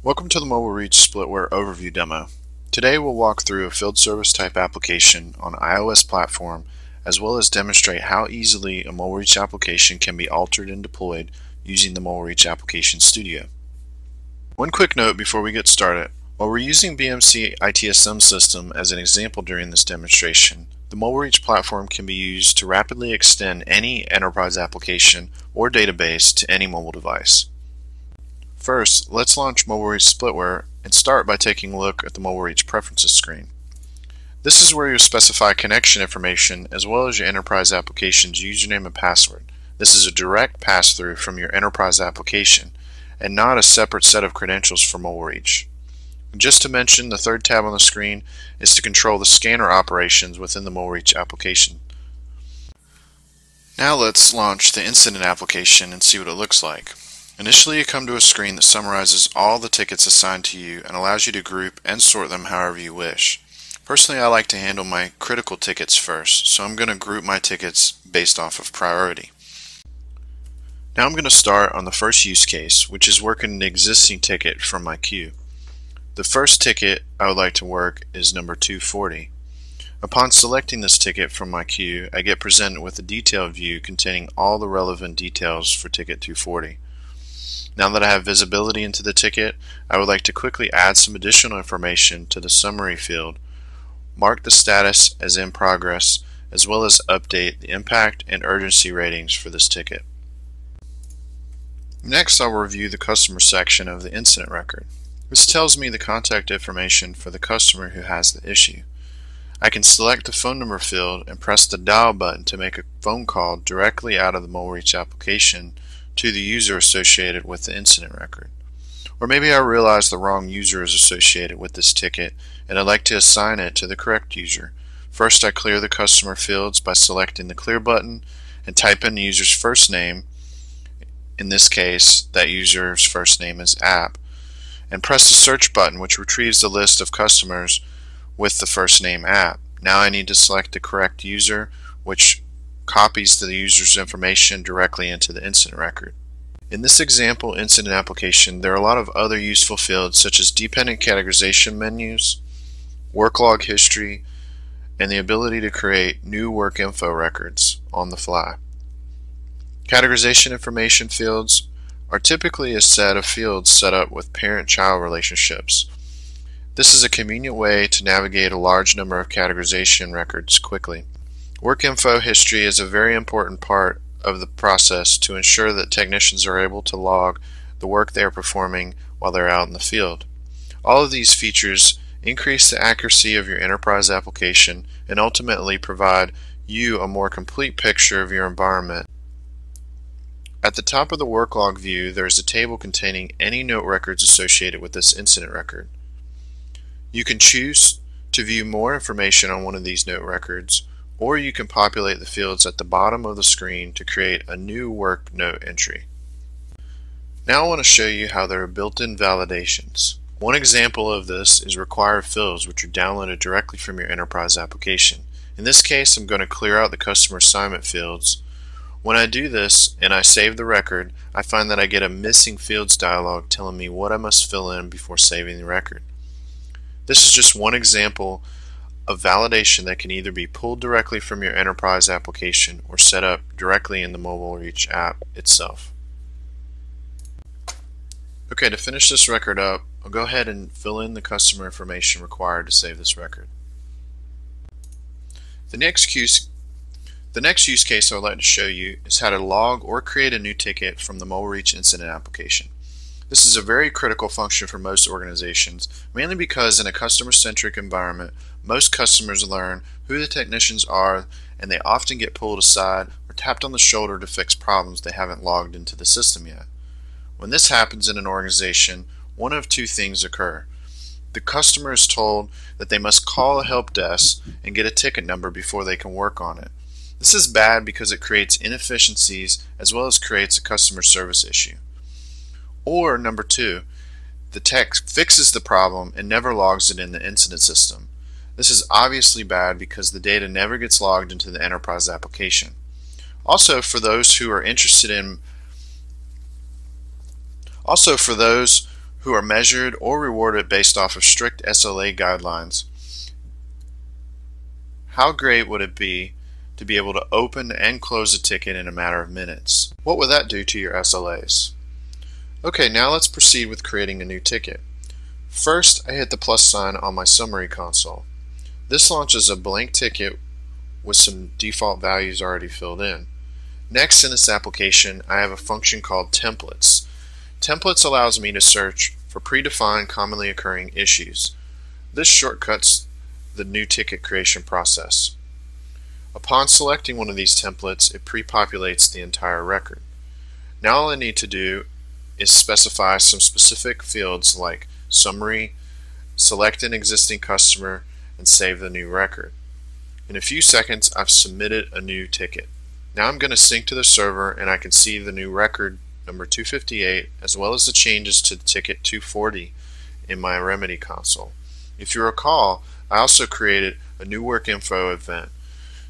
Welcome to the Mobile Reach Splitware Overview demo. Today we'll walk through a field service type application on an iOS platform, as well as demonstrate how easily a Mobile Reach application can be altered and deployed using the Mobile Reach Application Studio. One quick note before we get started. While we're using BMC ITSM system as an example during this demonstration, the Mobile Reach platform can be used to rapidly extend any enterprise application or database to any mobile device. First, let's launch Mobile Reach Splitware and start by taking a look at the Mobile Reach Preferences screen. This is where you specify connection information as well as your enterprise application's username and password. This is a direct pass-through from your enterprise application and not a separate set of credentials for Mobile Reach. Just to mention, the third tab on the screen is to control the scanner operations within the Mobile Reach application. Now let's launch the incident application and see what it looks like. Initially, you come to a screen that summarizes all the tickets assigned to you and allows you to group and sort them however you wish. Personally, I like to handle my critical tickets first, so I'm going to group my tickets based off of priority. Now I'm going to start on the first use case, which is working an existing ticket from my queue. The first ticket I would like to work is number 240. Upon selecting this ticket from my queue, I get presented with a detailed view containing all the relevant details for ticket 240. Now that I have visibility into the ticket, I would like to quickly add some additional information to the summary field, mark the status as in progress, as well as update the impact and urgency ratings for this ticket. Next, I'll review the customer section of the incident record. This tells me the contact information for the customer who has the issue. I can select the phone number field and press the dial button to make a phone call directly out of the Mobile Reach application to the user associated with the incident record. Or maybe I realize the wrong user is associated with this ticket and I'd like to assign it to the correct user. First, I clear the customer fields by selecting the clear button and type in the user's first name. In this case, that user's first name is App, and press the search button, which retrieves the list of customers with the first name App. Now I need to select the correct user, which copies the user's information directly into the incident record. In this example incident application, there are a lot of other useful fields such as dependent categorization menus, work log history, and the ability to create new work info records on the fly. Categorization information fields are typically a set of fields set up with parent-child relationships. This is a convenient way to navigate a large number of categorization records quickly. Work info history is a very important part of the process to ensure that technicians are able to log the work they are performing while they're out in the field. All of these features increase the accuracy of your enterprise application and ultimately provide you a more complete picture of your environment. At the top of the work log view, there is a table containing any note records associated with this incident record. You can choose to view more information on one of these note records, or you can populate the fields at the bottom of the screen to create a new work note entry. Now I want to show you how there are built-in validations. One example of this is required fields, which are downloaded directly from your enterprise application. In this case, I'm going to clear out the customer assignment fields. When I do this and I save the record, I find that I get a missing fields dialog telling me what I must fill in before saving the record. This is just one example of validation that can either be pulled directly from your enterprise application or set up directly in the Mobile Reach app itself. Okay, to finish this record up, I'll go ahead and fill in the customer information required to save this record. The next use case I would like to show you is how to log or create a new ticket from the Mobile Reach incident application. This is a very critical function for most organizations, mainly because in a customer-centric environment, most customers learn who the technicians are and they often get pulled aside or tapped on the shoulder to fix problems they haven't logged into the system yet. When this happens in an organization, one of two things occur. The customer is told that they must call a help desk and get a ticket number before they can work on it. This is bad because it creates inefficiencies as well as creates a customer service issue. Or number two, the tech fixes the problem and never logs it in the incident system. This is obviously bad because the data never gets logged into the enterprise application. Also, for those who are interested in who are measured or rewarded based off of strict SLA guidelines. How great would it be to be able to open and close a ticket in a matter of minutes? What would that do to your SLAs? Okay, now let's proceed with creating a new ticket. First, I hit the plus sign on my summary console. This launches a blank ticket with some default values already filled in. Next, in this application, I have a function called templates. Templates allows me to search for predefined commonly occurring issues. This shortcuts the new ticket creation process. Upon selecting one of these templates, it pre-populates the entire record. Now all I need to do is specify some specific fields like summary, select an existing customer, and save the new record. In a few seconds, I've submitted a new ticket. Now I'm going to sync to the server and I can see the new record number 258 as well as the changes to the ticket 240 in my remedy console. If you recall, I also created a new work info event,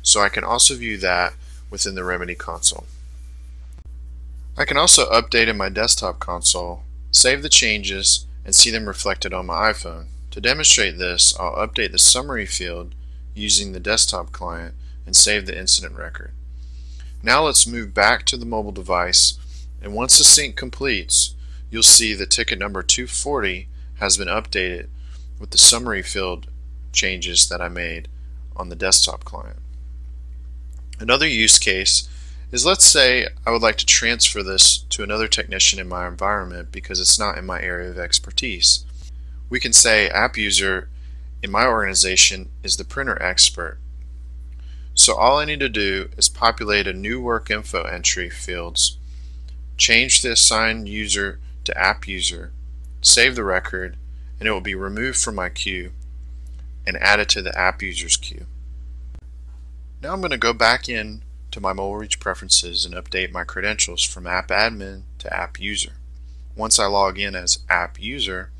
so I can also view that within the remedy console. I can also update in my desktop console, save the changes, and see them reflected on my iPhone. To demonstrate this, I'll update the summary field using the desktop client and save the incident record. Now let's move back to the mobile device, and once the sync completes, you'll see the ticket number 240 has been updated with the summary field changes that I made on the desktop client. Another use case is, let's say I would like to transfer this to another technician in my environment because it's not in my area of expertise. We can say app user in my organization is the printer expert. So all I need to do is populate a new work info entry fields, change the assigned user to app user, save the record, and it will be removed from my queue and added to the app users queue. Now I'm going to go back in to my mobile reach preferences and update my credentials from app admin to app user. Once I log in as app user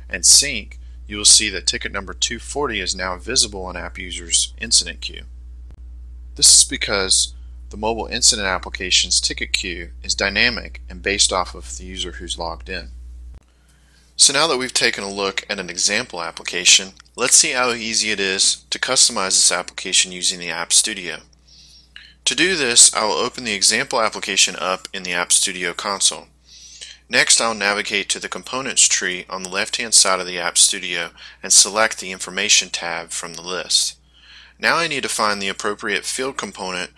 and sync, you will see that ticket number 240 is now visible in app user's incident queue. This is because the mobile incident application's ticket queue is dynamic and based off of the user who's logged in. So now that we've taken a look at an example application, let's see how easy it is to customize this application using the App Studio. To do this, I will open the example application up in the App Studio console. Next, I'll navigate to the Components tree on the left-hand side of the App Studio and select the Information tab from the list. Now I need to find the appropriate field component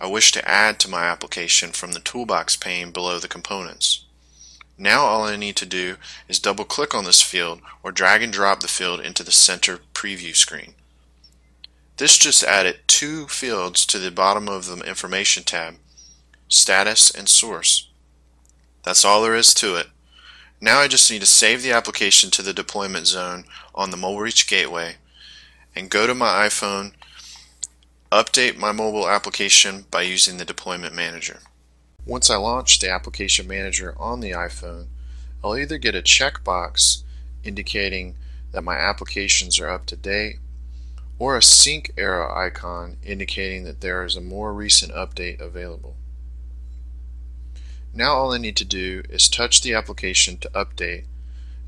I wish to add to my application from the Toolbox pane below the components. Now all I need to do is double-click on this field or drag and drop the field into the center preview screen. This just added two fields to the bottom of the Information tab, Status and Source. That's all there is to it. Now I just need to save the application to the deployment zone on the Mobile Reach Gateway and go to my iPhone, update my mobile application by using the Deployment Manager. Once I launch the Application Manager on the iPhone, I'll either get a checkbox indicating that my applications are up to date, or a sync arrow icon indicating that there is a more recent update available. Now all I need to do is touch the application to update.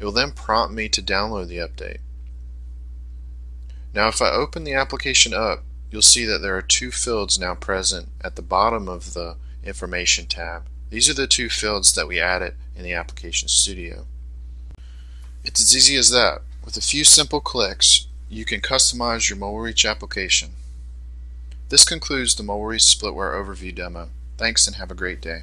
It will then prompt me to download the update. Now if I open the application up, you'll see that there are two fields now present at the bottom of the Information tab. These are the two fields that we added in the Application Studio. It's as easy as that. With a few simple clicks, you can customize your Mobile Reach application. This concludes the Mobile Reach Splitware overview demo. Thanks and have a great day.